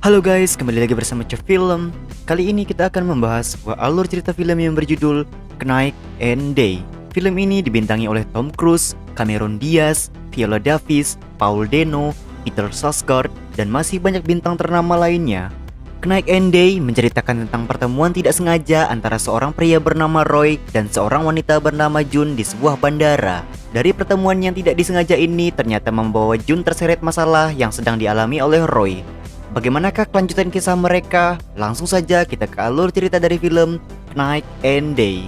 Halo guys, kembali lagi bersama Cef Film. Kali ini kita akan membahas sebuah alur cerita film yang berjudul Knight and Day. Film ini dibintangi oleh Tom Cruise, Cameron Diaz, Viola Davis, Paul Dano, Peter Sarsgaard, dan masih banyak bintang ternama lainnya. Knight and Day menceritakan tentang pertemuan tidak sengaja antara seorang pria bernama Roy dan seorang wanita bernama June di sebuah bandara. Dari pertemuan yang tidak disengaja ini ternyata membawa June terseret masalah yang sedang dialami oleh Roy. Bagaimanakah kelanjutan kisah mereka? Langsung saja kita ke alur cerita dari film Knight and Day.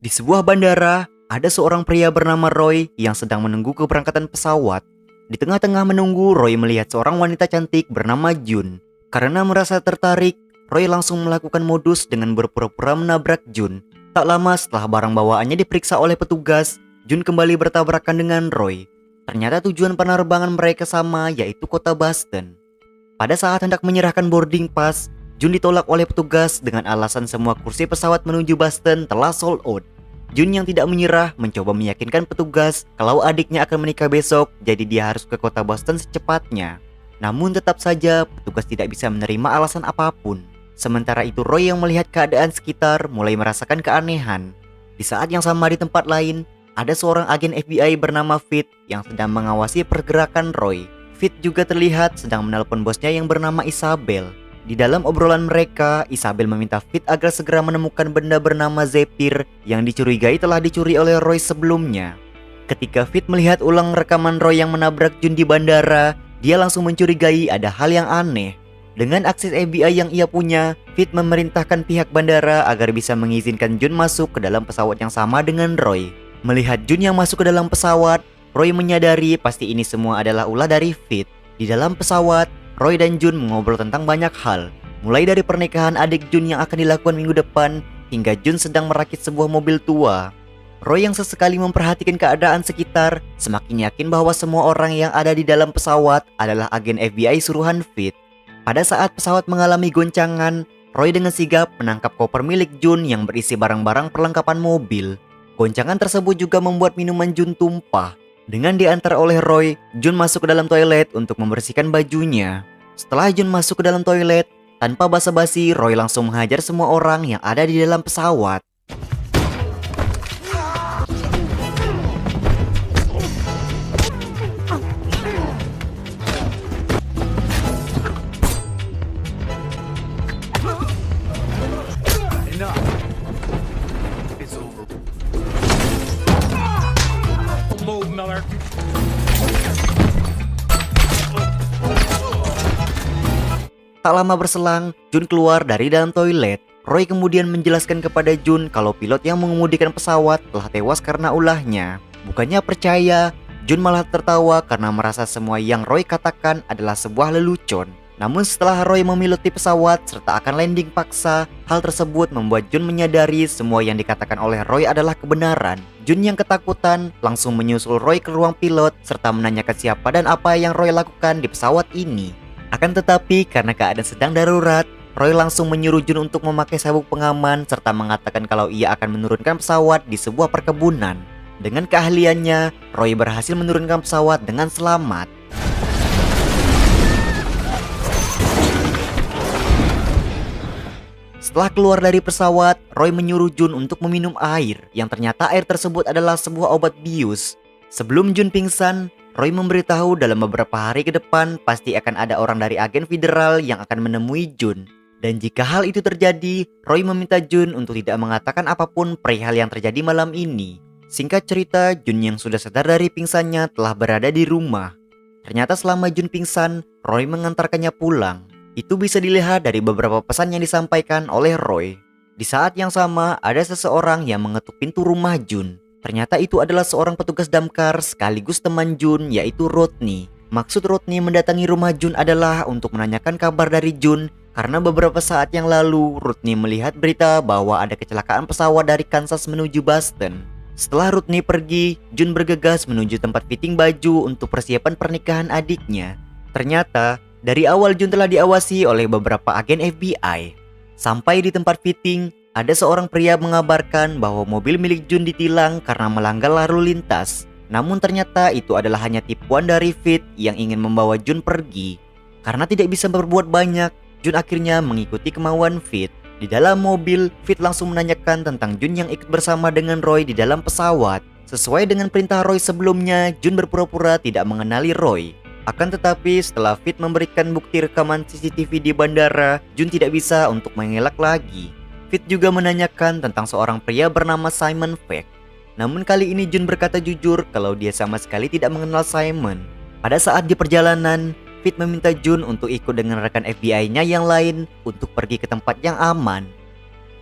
Di sebuah bandara, ada seorang pria bernama Roy yang sedang menunggu keberangkatan pesawat. Di tengah-tengah menunggu, Roy melihat seorang wanita cantik bernama June. Karena merasa tertarik, Roy langsung melakukan modus dengan berpura-pura menabrak June. Tak lama setelah barang bawaannya diperiksa oleh petugas, June kembali bertabrakan dengan Roy. Ternyata tujuan penerbangan mereka sama, yaitu kota Boston. Pada saat hendak menyerahkan boarding pass, June ditolak oleh petugas dengan alasan semua kursi pesawat menuju Boston telah sold out. June yang tidak menyerah mencoba meyakinkan petugas kalau adiknya akan menikah besok, jadi dia harus ke kota Boston secepatnya. Namun tetap saja petugas tidak bisa menerima alasan apapun. Sementara itu Roy yang melihat keadaan sekitar mulai merasakan keanehan. Di saat yang sama di tempat lain, ada seorang agen FBI bernama Fit yang sedang mengawasi pergerakan Roy. Fit juga terlihat sedang menelpon bosnya yang bernama Isabel. Di dalam obrolan mereka, Isabel meminta Fit agar segera menemukan benda bernama Zephyr yang dicurigai telah dicuri oleh Roy sebelumnya. Ketika Fit melihat ulang rekaman Roy yang menabrak June di bandara, dia langsung mencurigai ada hal yang aneh. Dengan akses FBI yang ia punya, Fit memerintahkan pihak bandara agar bisa mengizinkan June masuk ke dalam pesawat yang sama dengan Roy. Melihat June yang masuk ke dalam pesawat, Roy menyadari pasti ini semua adalah ulah dari Fit. Di dalam pesawat, Roy dan June mengobrol tentang banyak hal. Mulai dari pernikahan adik June yang akan dilakukan minggu depan, hingga June sedang merakit sebuah mobil tua. Roy yang sesekali memperhatikan keadaan sekitar, semakin yakin bahwa semua orang yang ada di dalam pesawat adalah agen FBI suruhan Fit. Pada saat pesawat mengalami goncangan, Roy dengan sigap menangkap koper milik June yang berisi barang-barang perlengkapan mobil. Goncangan tersebut juga membuat minuman June tumpah. Dengan diantar oleh Roy, June masuk ke dalam toilet untuk membersihkan bajunya. Setelah June masuk ke dalam toilet, tanpa basa-basi, Roy langsung menghajar semua orang yang ada di dalam pesawat. Tak lama berselang, June keluar dari dalam toilet. Roy kemudian menjelaskan kepada June kalau pilot yang mengemudikan pesawat telah tewas karena ulahnya. Bukannya percaya, June malah tertawa karena merasa semua yang Roy katakan adalah sebuah lelucon. Namun setelah Roy memiloti pesawat serta akan landing paksa, hal tersebut membuat June menyadari semua yang dikatakan oleh Roy adalah kebenaran. June yang ketakutan langsung menyusul Roy ke ruang pilot serta menanyakan siapa dan apa yang Roy lakukan di pesawat ini. Akan tetapi karena keadaan sedang darurat, Roy langsung menyuruh June untuk memakai sabuk pengaman serta mengatakan kalau ia akan menurunkan pesawat di sebuah perkebunan. Dengan keahliannya, Roy berhasil menurunkan pesawat dengan selamat. Setelah keluar dari pesawat, Roy menyuruh June untuk meminum air, yang ternyata air tersebut adalah sebuah obat bius. Sebelum June pingsan, Roy memberitahu dalam beberapa hari ke depan pasti akan ada orang dari agen federal yang akan menemui June. Dan jika hal itu terjadi, Roy meminta June untuk tidak mengatakan apapun perihal yang terjadi malam ini. Singkat cerita, June yang sudah sadar dari pingsannya telah berada di rumah. Ternyata selama June pingsan, Roy mengantarkannya pulang. Itu bisa dilihat dari beberapa pesan yang disampaikan oleh Roy. Di saat yang sama, ada seseorang yang mengetuk pintu rumah June. Ternyata itu adalah seorang petugas damkar sekaligus teman June, yaitu Rodney. Maksud Rodney mendatangi rumah June adalah untuk menanyakan kabar dari June, karena beberapa saat yang lalu Rodney melihat berita bahwa ada kecelakaan pesawat dari Kansas menuju Boston. Setelah Rodney pergi, June bergegas menuju tempat fitting baju untuk persiapan pernikahan adiknya. Ternyata dari awal June telah diawasi oleh beberapa agen FBI. Sampai di tempat fitting, ada seorang pria mengabarkan bahwa mobil milik June ditilang karena melanggar lalu lintas. Namun ternyata itu adalah hanya tipuan dari Fit yang ingin membawa Jun pergi. Karena tidak bisa berbuat banyak, Jun akhirnya mengikuti kemauan Fit. Di dalam mobil, Fit langsung menanyakan tentang Jun yang ikut bersama dengan Roy di dalam pesawat. Sesuai dengan perintah Roy sebelumnya, Jun berpura-pura tidak mengenali Roy. Akan tetapi setelah Fit memberikan bukti rekaman CCTV di bandara, Jun tidak bisa untuk mengelak lagi. Fit juga menanyakan tentang seorang pria bernama Simon Peck. Namun kali ini Jun berkata jujur kalau dia sama sekali tidak mengenal Simon. Pada saat di perjalanan, Fit meminta Jun untuk ikut dengan rekan FBI-nya yang lain untuk pergi ke tempat yang aman.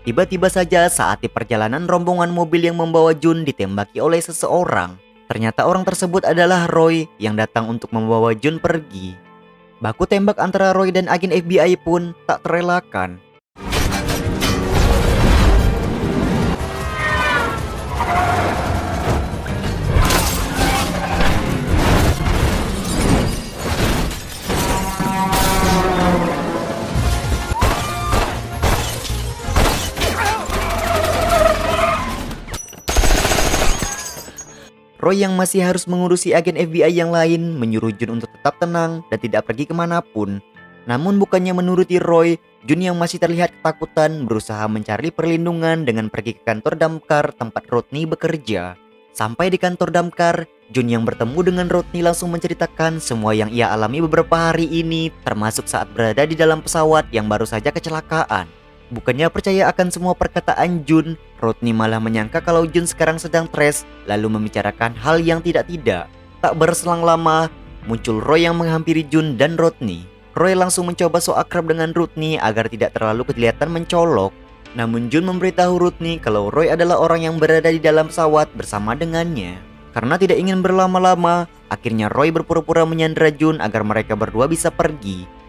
Tiba-tiba saja saat di perjalanan rombongan mobil yang membawa Jun ditembaki oleh seseorang. Ternyata orang tersebut adalah Roy yang datang untuk membawa Jun pergi. Baku tembak antara Roy dan agen FBI pun tak terelakkan. Roy yang masih harus mengurusi agen FBI yang lain menyuruh Jun untuk tetap tenang dan tidak pergi kemanapun. Namun bukannya menuruti Roy, Jun yang masih terlihat ketakutan berusaha mencari perlindungan dengan pergi ke kantor damkar tempat Rodney bekerja. Sampai di kantor damkar, Jun yang bertemu dengan Rodney langsung menceritakan semua yang ia alami beberapa hari ini, termasuk saat berada di dalam pesawat yang baru saja kecelakaan. Bukannya percaya akan semua perkataan Jun, Rodney malah menyangka kalau Jun sekarang sedang stres, lalu membicarakan hal yang tidak-tidak. Tak berselang lama, muncul Roy yang menghampiri Jun dan Rodney. Roy langsung mencoba so akrab dengan Rodney agar tidak terlalu kelihatan mencolok. Namun Jun memberitahu Rodney kalau Roy adalah orang yang berada di dalam pesawat bersama dengannya. Karena tidak ingin berlama-lama, akhirnya Roy berpura-pura menyandera Jun agar mereka berdua bisa pergi.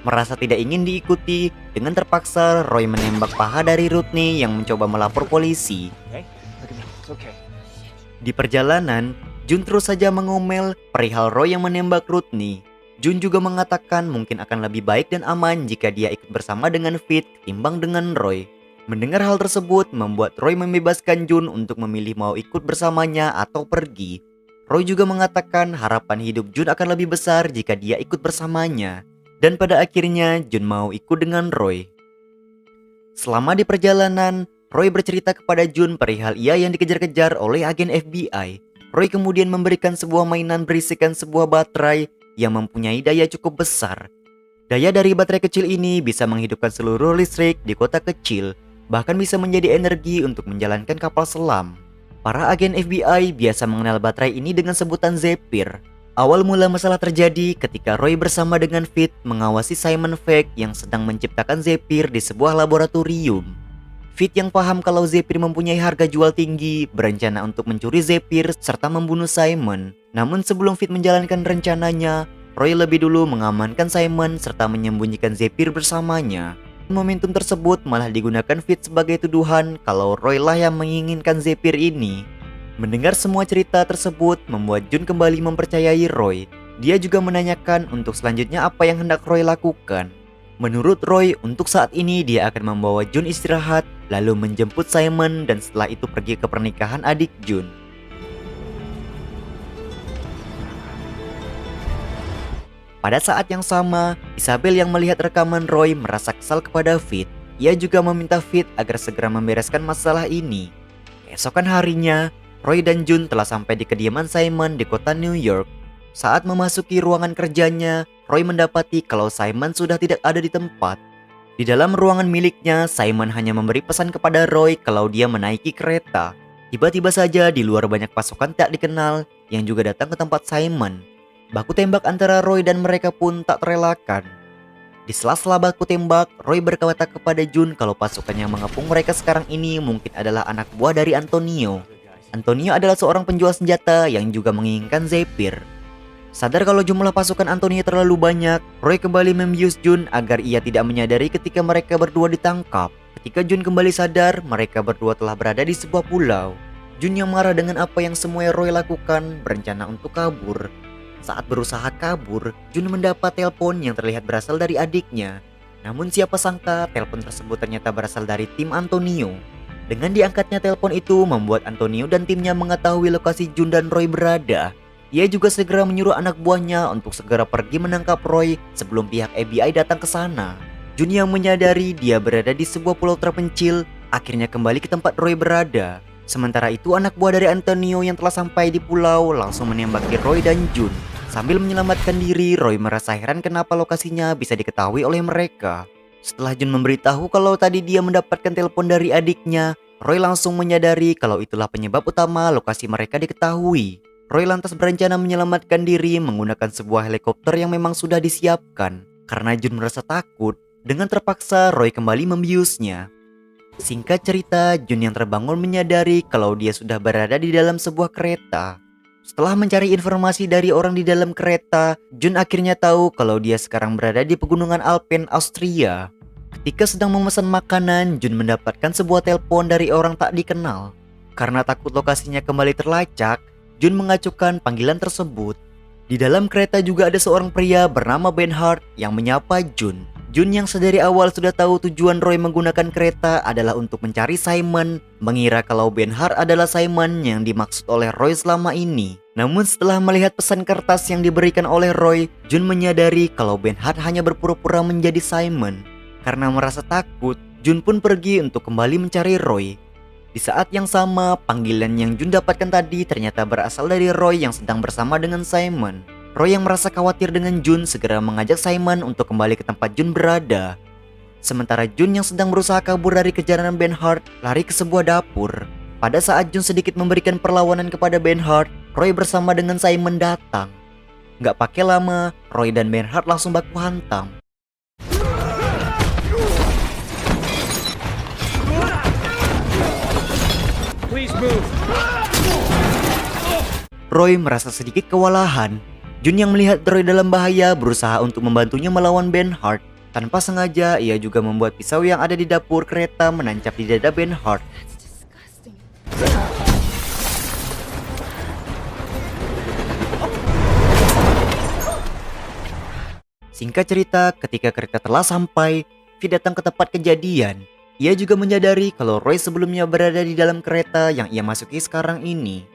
Merasa tidak ingin diikuti, dengan terpaksa Roy menembak paha dari Rodney yang mencoba melapor polisi. Di perjalanan, Jun terus saja mengomel perihal Roy yang menembak Rodney. Jun juga mengatakan mungkin akan lebih baik dan aman jika dia ikut bersama dengan Fit ketimbang dengan Roy. Mendengar hal tersebut membuat Roy membebaskan Jun untuk memilih mau ikut bersamanya atau pergi. Roy juga mengatakan harapan hidup Jun akan lebih besar jika dia ikut bersamanya. Dan pada akhirnya Jun mau ikut dengan Roy. Selama di perjalanan, Roy bercerita kepada Jun perihal ia yang dikejar-kejar oleh agen FBI. Roy kemudian memberikan sebuah mainan berisikan sebuah baterai yang mempunyai daya cukup besar. Daya dari baterai kecil ini bisa menghidupkan seluruh listrik di kota kecil, bahkan bisa menjadi energi untuk menjalankan kapal selam. Para agen FBI biasa mengenal baterai ini dengan sebutan Zephyr. Awal mula masalah terjadi ketika Roy bersama dengan Fit mengawasi Simon Peck yang sedang menciptakan Zephyr di sebuah laboratorium. Fit yang paham kalau Zephyr mempunyai harga jual tinggi, berencana untuk mencuri Zephyr serta membunuh Simon. Namun sebelum Fit menjalankan rencananya, Roy lebih dulu mengamankan Simon serta menyembunyikan Zephyr bersamanya. Momentum tersebut malah digunakan Fit sebagai tuduhan kalau Roy lah yang menginginkan Zephyr ini. Mendengar semua cerita tersebut membuat Jun kembali mempercayai Roy. Dia juga menanyakan untuk selanjutnya apa yang hendak Roy lakukan. Menurut Roy, untuk saat ini dia akan membawa Jun istirahat, lalu menjemput Simon dan setelah itu pergi ke pernikahan adik Jun. Pada saat yang sama, Isabel yang melihat rekaman Roy merasa kesal kepada Fit. Ia juga meminta Fit agar segera membereskan masalah ini. Keesokan harinya, Roy dan Jun telah sampai di kediaman Simon di kota New York. Saat memasuki ruangan kerjanya, Roy mendapati kalau Simon sudah tidak ada di tempat. Di dalam ruangan miliknya, Simon hanya memberi pesan kepada Roy kalau dia menaiki kereta. Tiba-tiba saja di luar banyak pasukan tak dikenal yang juga datang ke tempat Simon. Baku tembak antara Roy dan mereka pun tak terelakkan. Di sela-sela baku tembak, Roy berkata kepada Jun kalau pasukan yang mengepung mereka sekarang ini mungkin adalah anak buah dari Antonio. Antonio adalah seorang penjual senjata yang juga menginginkan Zephyr. Sadar kalau jumlah pasukan Antonio terlalu banyak, Roy kembali membius Jun agar ia tidak menyadari ketika mereka berdua ditangkap. Ketika Jun kembali sadar, mereka berdua telah berada di sebuah pulau. Jun yang marah dengan apa yang semua Roy lakukan, berencana untuk kabur. Saat berusaha kabur, Jun mendapat telepon yang terlihat berasal dari adiknya. Namun siapa sangka telepon tersebut ternyata berasal dari tim Antonio. Dengan diangkatnya telepon itu membuat Antonio dan timnya mengetahui lokasi Jun dan Roy berada. Ia juga segera menyuruh anak buahnya untuk segera pergi menangkap Roy sebelum pihak FBI datang ke sana. Jun yang menyadari dia berada di sebuah pulau terpencil akhirnya kembali ke tempat Roy berada. Sementara itu anak buah dari Antonio yang telah sampai di pulau langsung menembaki Roy dan Jun. Sambil menyelamatkan diri, Roy merasa heran kenapa lokasinya bisa diketahui oleh mereka. Setelah Jun memberitahu kalau tadi dia mendapatkan telepon dari adiknya, Roy langsung menyadari kalau itulah penyebab utama lokasi mereka diketahui. Roy lantas berencana menyelamatkan diri menggunakan sebuah helikopter yang memang sudah disiapkan. Karena Jun merasa takut, dengan terpaksa Roy kembali membiusnya. Singkat cerita, Jun yang terbangun menyadari kalau dia sudah berada di dalam sebuah kereta. Setelah mencari informasi dari orang di dalam kereta, Jun akhirnya tahu kalau dia sekarang berada di pegunungan Alpen, Austria. Ketika sedang memesan makanan, Jun mendapatkan sebuah telepon dari orang tak dikenal. Karena takut lokasinya kembali terlacak, Jun mengacukan panggilan tersebut. Di dalam kereta juga ada seorang pria bernama Bernhard yang menyapa Jun. Jun yang sedari awal sudah tahu tujuan Roy menggunakan kereta adalah untuk mencari Simon, mengira kalau Bernhard adalah Simon yang dimaksud oleh Roy selama ini. Namun setelah melihat pesan kertas yang diberikan oleh Roy, Jun menyadari kalau Bernhard hanya berpura-pura menjadi Simon. Karena merasa takut, Jun pun pergi untuk kembali mencari Roy. Di saat yang sama, panggilan yang Jun dapatkan tadi ternyata berasal dari Roy yang sedang bersama dengan Simon. Roy yang merasa khawatir dengan Jun segera mengajak Simon untuk kembali ke tempat Jun berada. Sementara Jun yang sedang berusaha kabur dari kejaran Bernhard lari ke sebuah dapur. Pada saat Jun sedikit memberikan perlawanan kepada Bernhard, Roy bersama dengan Simon datang. Gak pakai lama, Roy dan Bernhard langsung baku hantam. Roy merasa sedikit kewalahan. Jun yang melihat Roy dalam bahaya berusaha untuk membantunya melawan Bernhard. Tanpa sengaja, ia juga membuat pisau yang ada di dapur kereta menancap di dada Bernhard. Singkat cerita, ketika kereta telah sampai, Vi datang ke tempat kejadian. Ia juga menyadari kalau Roy sebelumnya berada di dalam kereta yang ia masuki sekarang ini.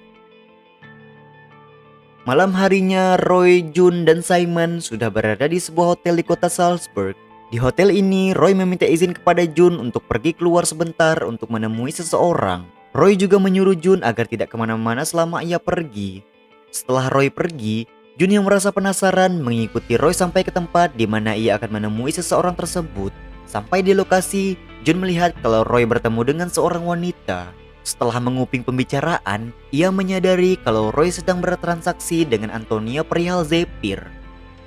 Malam harinya, Roy, Jun, dan Simon sudah berada di sebuah hotel di kota Salzburg. Di hotel ini, Roy meminta izin kepada Jun untuk pergi keluar sebentar untuk menemui seseorang. Roy juga menyuruh Jun agar tidak kemana-mana selama ia pergi. Setelah Roy pergi, Jun yang merasa penasaran mengikuti Roy sampai ke tempat di mana ia akan menemui seseorang tersebut. Sampai di lokasi, Jun melihat kalau Roy bertemu dengan seorang wanita. Setelah menguping pembicaraan, ia menyadari kalau Roy sedang bertransaksi dengan Antonio perihal Zephyr.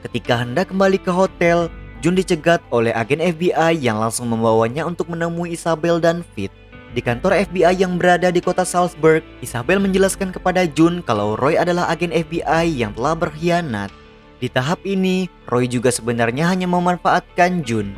Ketika hendak kembali ke hotel, Jun dicegat oleh agen FBI yang langsung membawanya untuk menemui Isabel dan Fit. Di kantor FBI yang berada di kota Salzburg, Isabel menjelaskan kepada Jun kalau Roy adalah agen FBI yang telah berkhianat. Di tahap ini, Roy juga sebenarnya hanya memanfaatkan Jun.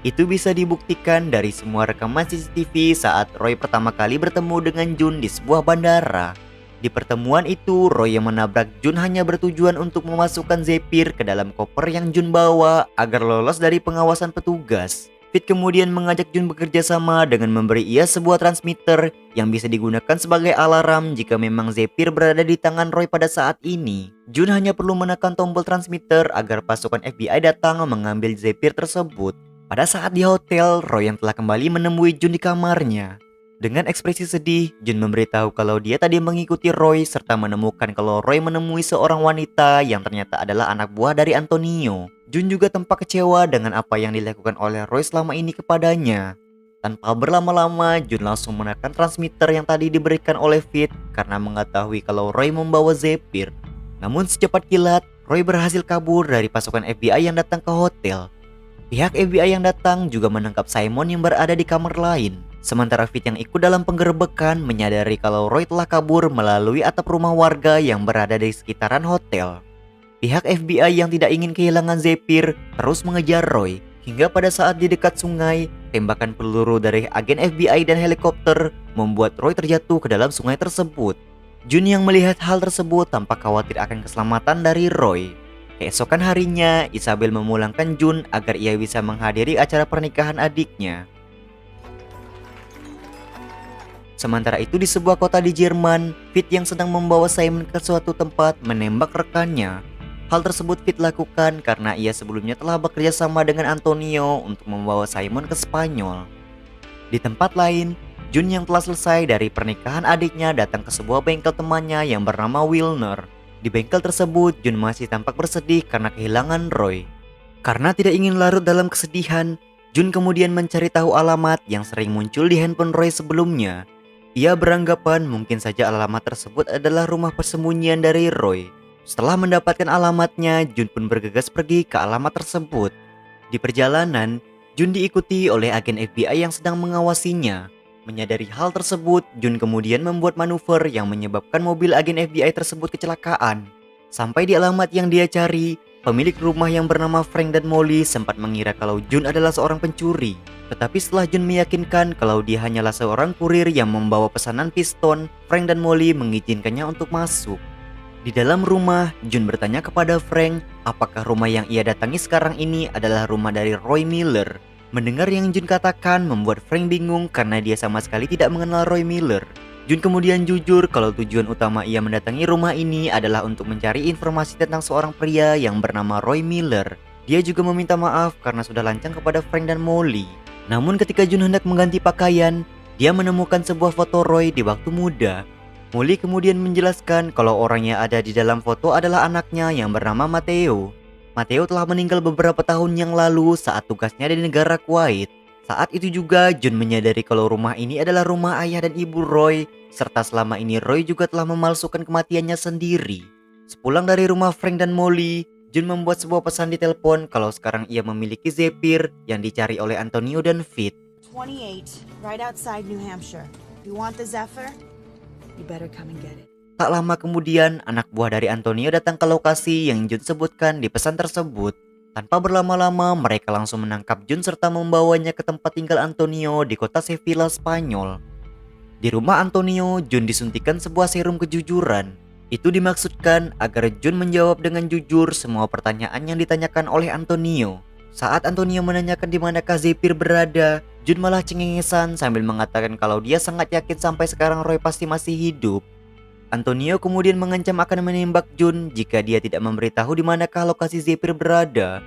Itu bisa dibuktikan dari semua rekaman CCTV saat Roy pertama kali bertemu dengan Jun di sebuah bandara. Di pertemuan itu, Roy yang menabrak Jun hanya bertujuan untuk memasukkan Zephyr ke dalam koper yang Jun bawa agar lolos dari pengawasan petugas. Fit kemudian mengajak Jun bekerja sama dengan memberi ia sebuah transmitter yang bisa digunakan sebagai alarm jika memang Zephyr berada di tangan Roy pada saat ini. Jun hanya perlu menekan tombol transmitter agar pasukan FBI datang mengambil Zephyr tersebut. Pada saat di hotel, Roy yang telah kembali menemui Jun di kamarnya. Dengan ekspresi sedih, Jun memberitahu kalau dia tadi mengikuti Roy serta menemukan kalau Roy menemui seorang wanita yang ternyata adalah anak buah dari Antonio. Jun juga tampak kecewa dengan apa yang dilakukan oleh Roy selama ini kepadanya. Tanpa berlama-lama, Jun langsung menekan transmitter yang tadi diberikan oleh Fit karena mengetahui kalau Roy membawa Zephyr. Namun secepat kilat, Roy berhasil kabur dari pasukan FBI yang datang ke hotel. Pihak FBI yang datang juga menangkap Simon yang berada di kamar lain. Sementara Fit yang ikut dalam penggerebekan menyadari kalau Roy telah kabur melalui atap rumah warga yang berada di sekitaran hotel. Pihak FBI yang tidak ingin kehilangan Zephyr terus mengejar Roy. Hingga pada saat di dekat sungai, tembakan peluru dari agen FBI dan helikopter membuat Roy terjatuh ke dalam sungai tersebut. Jun yang melihat hal tersebut tampak khawatir akan keselamatan dari Roy. Keesokan harinya, Isabel memulangkan Jun agar ia bisa menghadiri acara pernikahan adiknya. Sementara itu di sebuah kota di Jerman, Fit yang sedang membawa Simon ke suatu tempat menembak rekannya. Hal tersebut Fit lakukan karena ia sebelumnya telah bekerja sama dengan Antonio untuk membawa Simon ke Spanyol. Di tempat lain, Jun yang telah selesai dari pernikahan adiknya datang ke sebuah bengkel temannya yang bernama Wilner. Di bengkel tersebut, Jun masih tampak bersedih karena kehilangan Roy. Karena tidak ingin larut dalam kesedihan, Jun kemudian mencari tahu alamat yang sering muncul di handphone Roy sebelumnya. Ia beranggapan mungkin saja alamat tersebut adalah rumah persembunyian dari Roy. Setelah mendapatkan alamatnya, Jun pun bergegas pergi ke alamat tersebut. Di perjalanan, Jun diikuti oleh agen FBI yang sedang mengawasinya. Menyadari hal tersebut, Jun kemudian membuat manuver yang menyebabkan mobil agen FBI tersebut kecelakaan. Sampai di alamat yang dia cari, pemilik rumah yang bernama Frank dan Molly sempat mengira kalau Jun adalah seorang pencuri. Tetapi setelah Jun meyakinkan kalau dia hanyalah seorang kurir yang membawa pesanan piston, Frank dan Molly mengizinkannya untuk masuk. Di dalam rumah, Jun bertanya kepada Frank apakah rumah yang ia datangi sekarang ini adalah rumah dari Roy Miller. Mendengar yang Jun katakan membuat Frank bingung karena dia sama sekali tidak mengenal Roy Miller. Jun kemudian jujur kalau tujuan utama ia mendatangi rumah ini adalah untuk mencari informasi tentang seorang pria yang bernama Roy Miller. Dia juga meminta maaf karena sudah lancang kepada Frank dan Molly. Namun ketika Jun hendak mengganti pakaian, dia menemukan sebuah foto Roy di waktu muda. Molly kemudian menjelaskan kalau orang yang ada di dalam foto adalah anaknya yang bernama Matteo. Matteo telah meninggal beberapa tahun yang lalu saat tugasnya di negara Kuwait. Saat itu juga Jun menyadari kalau rumah ini adalah rumah ayah dan ibu Roy, serta selama ini Roy juga telah memalsukan kematiannya sendiri. Sepulang dari rumah Frank dan Molly, Jun membuat sebuah pesan di telepon kalau sekarang ia memiliki Zephyr yang dicari oleh Antonio dan Fit. 28, right outside New Hampshire. You want the Zephyr? You better come and get it. Tak lama kemudian, anak buah dari Antonio datang ke lokasi yang Jun sebutkan di pesan tersebut. Tanpa berlama-lama, mereka langsung menangkap Jun serta membawanya ke tempat tinggal Antonio di kota Sevilla, Spanyol. Di rumah Antonio, Jun disuntikan sebuah serum kejujuran. Itu dimaksudkan agar Jun menjawab dengan jujur semua pertanyaan yang ditanyakan oleh Antonio. Saat Antonio menanyakan di manakah Zephyr berada, Jun malah cengengesan sambil mengatakan kalau dia sangat yakin sampai sekarang Roy pasti masih hidup. Antonio kemudian mengancam akan menembak Jun jika dia tidak memberitahu di manakah lokasi Zephyr berada.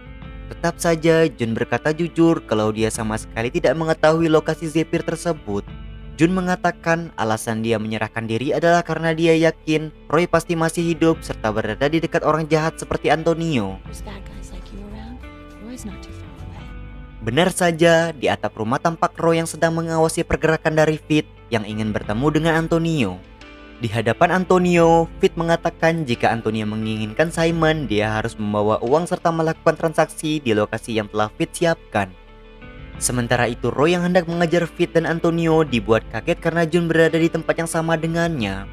Tetap saja Jun berkata jujur kalau dia sama sekali tidak mengetahui lokasi Zephyr tersebut. Jun mengatakan alasan dia menyerahkan diri adalah karena dia yakin Roy pasti masih hidup serta berada di dekat orang jahat seperti Antonio. Benar saja, di atap rumah tampak Roy yang sedang mengawasi pergerakan dari Fit yang ingin bertemu dengan Antonio. Di hadapan Antonio, Fit mengatakan jika Antonio menginginkan Simon, dia harus membawa uang serta melakukan transaksi di lokasi yang telah Fit siapkan. Sementara itu, Roy yang hendak mengejar Fit dan Antonio dibuat kaget karena Jun berada di tempat yang sama dengannya.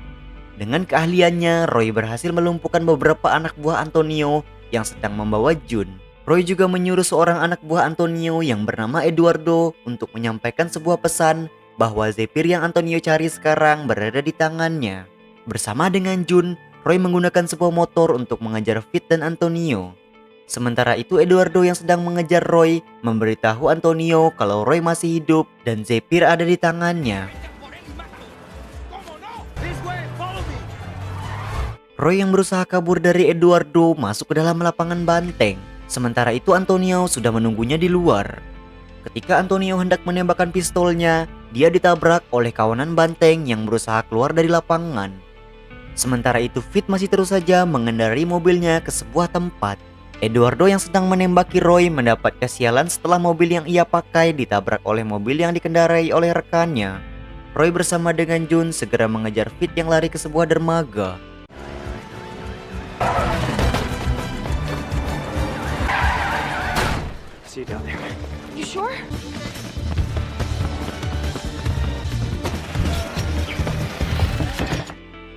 Dengan keahliannya, Roy berhasil melumpuhkan beberapa anak buah Antonio yang sedang membawa Jun. Roy juga menyuruh seorang anak buah Antonio yang bernama Eduardo untuk menyampaikan sebuah pesan bahwa Zephyr yang Antonio cari sekarang berada di tangannya. Bersama dengan Jun, Roy menggunakan sebuah motor untuk mengejar Fit dan Antonio. Sementara itu Eduardo yang sedang mengejar Roy memberitahu Antonio kalau Roy masih hidup dan Zephyr ada di tangannya. Roy yang berusaha kabur dari Eduardo masuk ke dalam lapangan banteng. Sementara itu Antonio sudah menunggunya di luar. Ketika Antonio hendak menembakkan pistolnya, dia ditabrak oleh kawanan banteng yang berusaha keluar dari lapangan. Sementara itu Fit masih terus saja mengendarai mobilnya ke sebuah tempat. Eduardo yang sedang menembaki Roy mendapat kesialan setelah mobil yang ia pakai ditabrak oleh mobil yang dikendarai oleh rekannya. Roy bersama dengan Jun segera mengejar Fit yang lari ke sebuah dermaga. See you down there. You sure?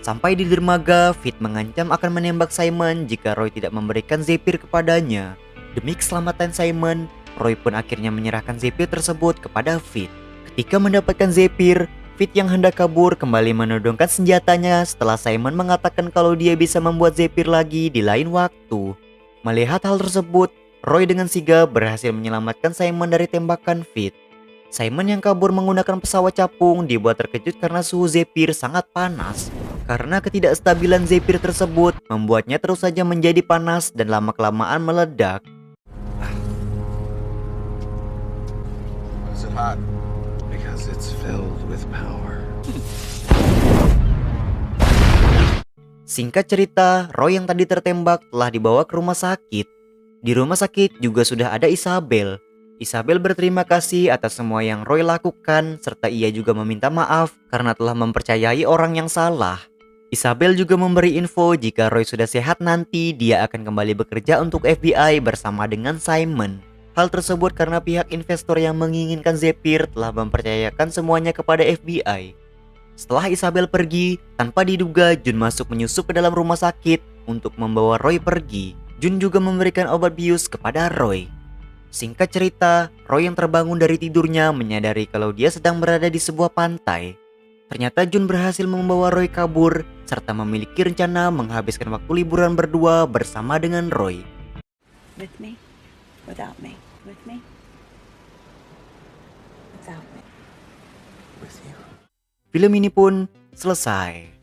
Sampai di dermaga, Fit mengancam akan menembak Simon jika Roy tidak memberikan Zephyr kepadanya. Demi keselamatan Simon, Roy pun akhirnya menyerahkan Zephyr tersebut kepada Fit. Ketika mendapatkan Zephyr, Fit yang hendak kabur kembali menodongkan senjatanya setelah Simon mengatakan kalau dia bisa membuat Zephyr lagi di lain waktu. Melihat hal tersebut, Roy dengan sigap berhasil menyelamatkan Simon dari tembakan Fit. Simon yang kabur menggunakan pesawat capung dibuat terkejut karena suhu Zephyr sangat panas. Karena ketidakstabilan Zephyr tersebut membuatnya terus saja menjadi panas dan lama-kelamaan meledak. Why is it hot? Because it's filled with power. Singkat cerita, Roy yang tadi tertembak telah dibawa ke rumah sakit. Di rumah sakit juga sudah ada Isabel. Isabel berterima kasih atas semua yang Roy lakukan, serta ia juga meminta maaf karena telah mempercayai orang yang salah. Isabel juga memberi info jika Roy sudah sehat nanti dia akan kembali bekerja untuk FBI bersama dengan Simon. Hal tersebut karena pihak investor yang menginginkan Zephyr telah mempercayakan semuanya kepada FBI. Setelah Isabel pergi, tanpa diduga Jun masuk menyusup ke dalam rumah sakit untuk membawa Roy pergi. Jun juga memberikan obat bius kepada Roy. Singkat cerita, Roy yang terbangun dari tidurnya menyadari kalau dia sedang berada di sebuah pantai. Ternyata Jun berhasil membawa Roy kabur, serta memiliki rencana menghabiskan waktu liburan berdua bersama dengan Roy. With me, without me. With me, without me. With you. Film ini pun selesai.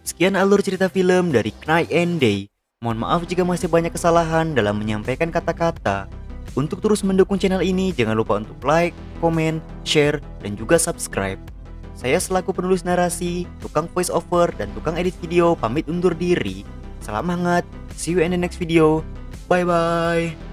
Sekian alur cerita film dari Night and Day. Mohon maaf jika masih banyak kesalahan dalam menyampaikan kata-kata. Untuk terus mendukung channel ini, jangan lupa untuk like, komen, share, dan juga subscribe. Saya selaku penulis narasi, tukang voice over, dan tukang edit video pamit undur diri. Salam hangat, see you in the next video. Bye-bye.